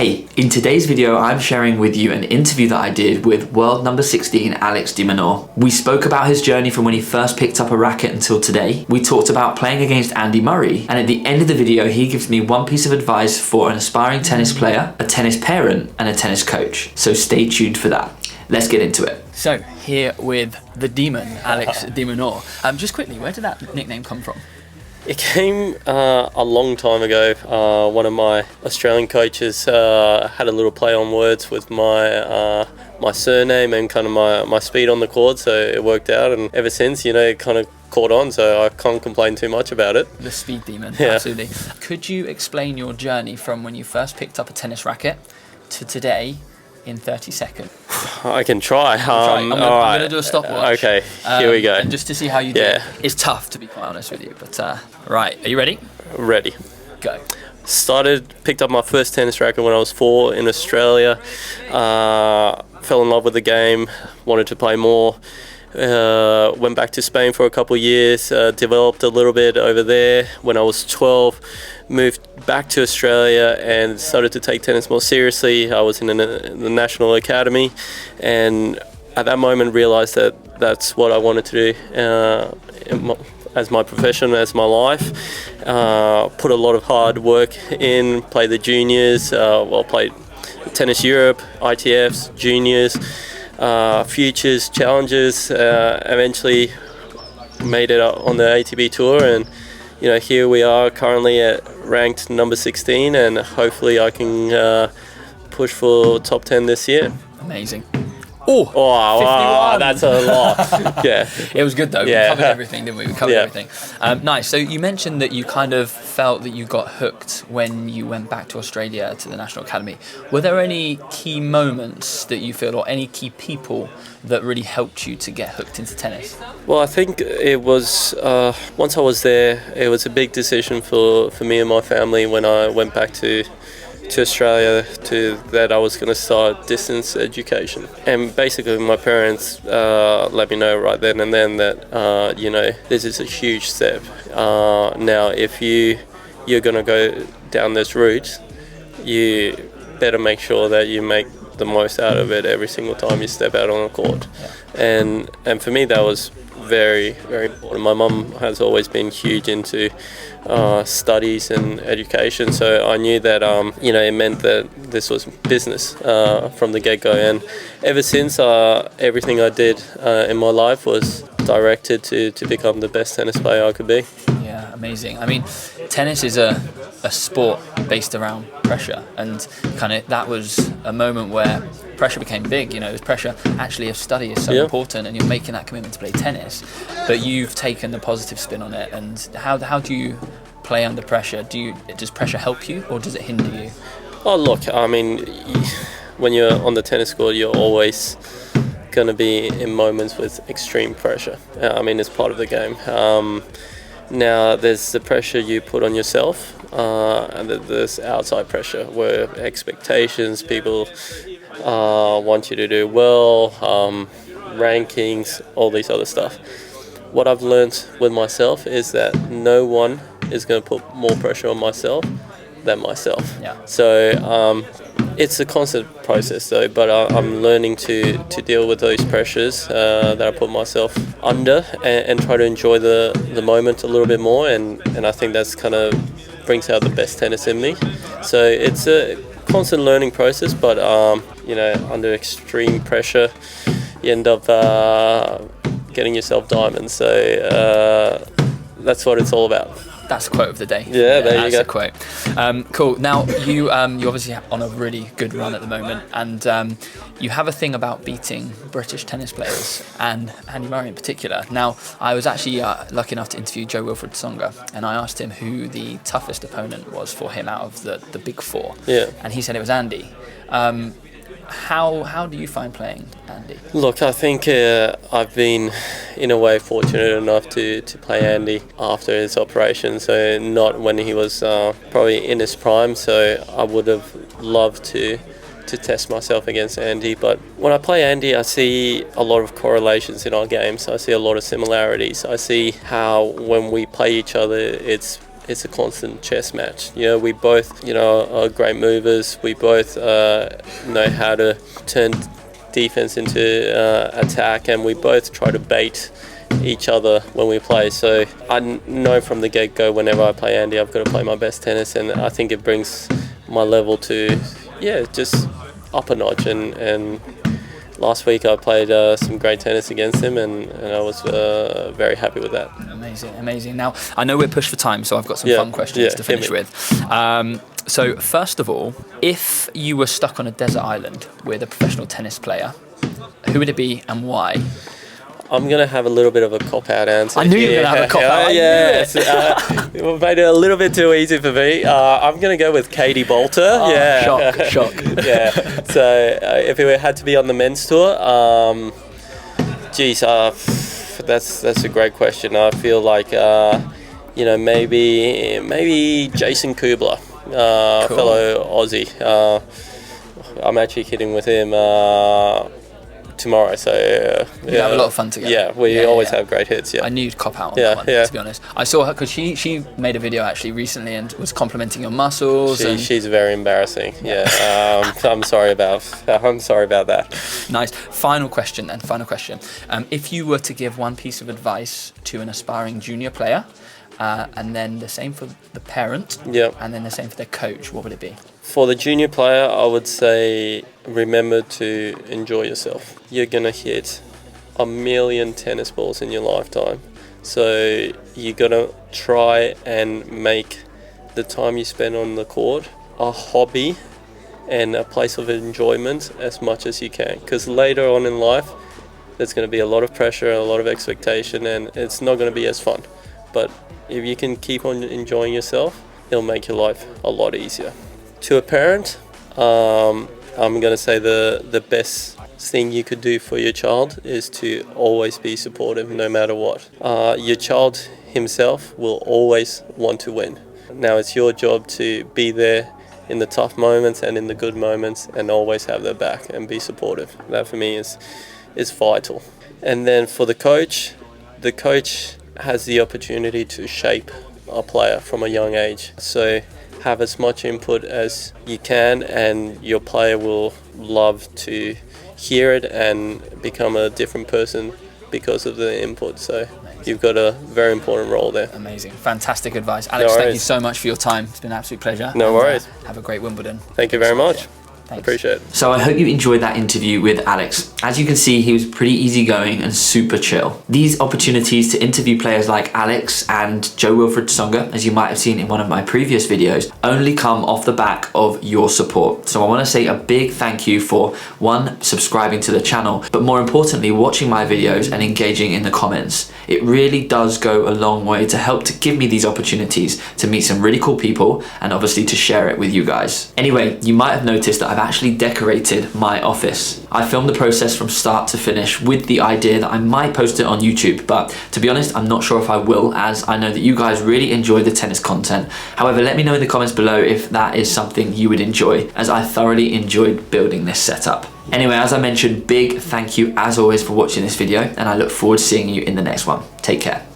Hey, in today's video, I'm sharing with you an interview that I did with world number 16, Alex De Minaur. We spoke about his journey from when he first picked up a racket until today. We talked about playing against Andy Murray. And at the end of the video, he gives me one piece of advice for an aspiring tennis player, a tennis parent, and a tennis coach. So stay tuned for that. Let's get into it. So here with the demon, Alex De Minaur. Just quickly, where did that nickname come from? It came a long time ago. One of my Australian coaches had a little play on words with my surname and kind of my speed on the court, so it worked out. And ever since, it kind of caught on, so I can't complain too much about it. The speed demon, yeah. Absolutely. Could you explain your journey from when you first picked up a tennis racket to today in 30 seconds? I can try. I'm going to do a stopwatch. Okay, here we go. And just to see how you do. It's tough, to be quite honest with you. But right, are you ready? Ready. Go. Picked up my first tennis racket when I was 4 in Australia. Fell in love with the game, wanted to play more. Went back to Spain for a couple of years, developed a little bit over there. When I was 12, moved back to Australia and started to take tennis more seriously. I was in the National Academy, and at that moment realised that that's what I wanted to do as my profession, as my life. Put a lot of hard work in, played the juniors, played Tennis Europe, ITFs, juniors, futures, challenges, eventually made it on the ATP tour, and here we are currently at ranked number 16, and hopefully I can push for top 10 this year. Amazing. Oh, wow, that's a lot. Yeah. It was good though. Yeah. We covered everything, didn't we? We covered everything. Nice. So you mentioned that you kind of felt that you got hooked when you went back to Australia to the National Academy. Were there any key moments that you feel, or any key people that really helped you to get hooked into tennis? Well, I think it was, once I was there, it was a big decision for me and my family when I went back to Australia, that I was going to start distance education. And basically my parents let me know right then and then that this is a huge step. Now if you're going to go down this route, you better make sure that you make the most out of it every single time you step out on the court. And for me that was very, very important. My mum has always been huge into studies and education, so I knew that it meant that this was business from the get-go. And ever since, everything I did in my life was directed to become the best tennis player I could be. Yeah, amazing. I mean, tennis is a sport based around pressure, and kind of that was a moment where pressure became big. It was pressure actually of study is so important, and you're making that commitment to play tennis, but you've taken the positive spin on it. And how do you play under pressure? Does pressure help you, or does it hinder you? Oh, look, I mean, when you're on the tennis court, you're always going to be in moments with extreme pressure. I mean, it's part of the game. Now, there's the pressure you put on yourself, and there's outside pressure where expectations, people want you to do well, rankings, all these other stuff. What I've learned with myself is that no one is going to put more pressure on myself than myself. Yeah. So it's a constant process though, but I'm learning to deal with those pressures that I put myself under, and try to enjoy the moment a little bit more, and I think that's kind of brings out the best tennis in me. So it's a constant learning process, but under extreme pressure you end up getting yourself diamonds. So that's what it's all about. That's the quote of the day. Yeah, there you go. That's the quote. Cool. Now, you obviously on a really good run at the moment, and you have a thing about beating British tennis players, and Andy Murray in particular. Now, I was actually lucky enough to interview Jo-Wilfried Tsonga, and I asked him who the toughest opponent was for him out of the big four. Yeah. And he said it was Andy. How do you find playing Andy? Look, I think I've been, in a way, fortunate enough to play Andy after his operation, so not when he was probably in his prime, so I would have loved to test myself against Andy. But when I play Andy, I see a lot of correlations in our games. I see a lot of similarities. I see how when we play each other, it's it's a constant chess match. You know, we both, you know, are great movers. We both know how to turn defense into attack, and we both try to bait each other when we play. So I know from the get-go, whenever I play Andy, I've got to play my best tennis, and I think it brings my level to, just up a notch. And last week I played some great tennis against him, and I was very happy with that. Amazing. Now, I know we're pushed for time, so I've got some fun questions to finish with. So first of all, if you were stuck on a desert island with a professional tennis player, who would it be and why? I'm going to have a little bit of a cop-out answer. I knew you were going to have a cop-out. You made it a little bit too easy for me. I'm going to go with Katie Bolter. Shock. So if it had to be on the men's tour, that's a great question. I feel like, maybe Jason Kubler, fellow Aussie. I'm actually kidding with him tomorrow, so we have a lot of fun together. Yeah, we always have great hits. I knew you'd cop out on that one, to be honest. I saw her because she made a video actually recently and was complimenting your muscles. She's very embarrassing. I'm sorry about that. Nice. Final question. If you were to give one piece of advice to an aspiring junior player, and then the same for the parent, and then the same for their coach, what would it be? For the junior player, I would say remember to enjoy yourself. You're going to hit 1,000,000 tennis balls in your lifetime. So you got to try and make the time you spend on the court a hobby and a place of enjoyment as much as you can. Because later on in life, there's going to be a lot of pressure, a lot of expectation, and it's not going to be as fun. But if you can keep on enjoying yourself, it'll make your life a lot easier. To a parent, I'm going to say the best thing you could do for your child is to always be supportive no matter what. Your child himself will always want to win. Now it's your job to be there in the tough moments and in the good moments and always have their back and be supportive. That for me is vital. And then for the coach has the opportunity to shape a player from a young age. So have as much input as you can, and your player will love to hear it and become a different person because of the input. So you've got a very important role there. Amazing. Fantastic advice. Alex, thank you so much for your time. It's been an absolute pleasure. No worries. Have a great Wimbledon. Thank you very much. Thanks. Appreciate it. So I hope you enjoyed that interview with Alex. As you can see, he was pretty easygoing and super chill. These opportunities to interview players like Alex and Jo-Wilfried Tsonga, as you might have seen in one of my previous videos, only come off the back of your support. So I want to say a big thank you for, one, subscribing to the channel, but more importantly, watching my videos and engaging in the comments. It really does go a long way to help to give me these opportunities to meet some really cool people and obviously to share it with you guys. Anyway, you might have noticed that I've actually decorated my office. I filmed the process from start to finish with the idea that I might post it on YouTube, but to be honest, I'm not sure if I will, as I know that you guys really enjoy the tennis content. However, let me know in the comments below if that is something you would enjoy, as I thoroughly enjoyed building this setup. Anyway, as I mentioned, big thank you as always for watching this video, and I look forward to seeing you in the next one. Take care.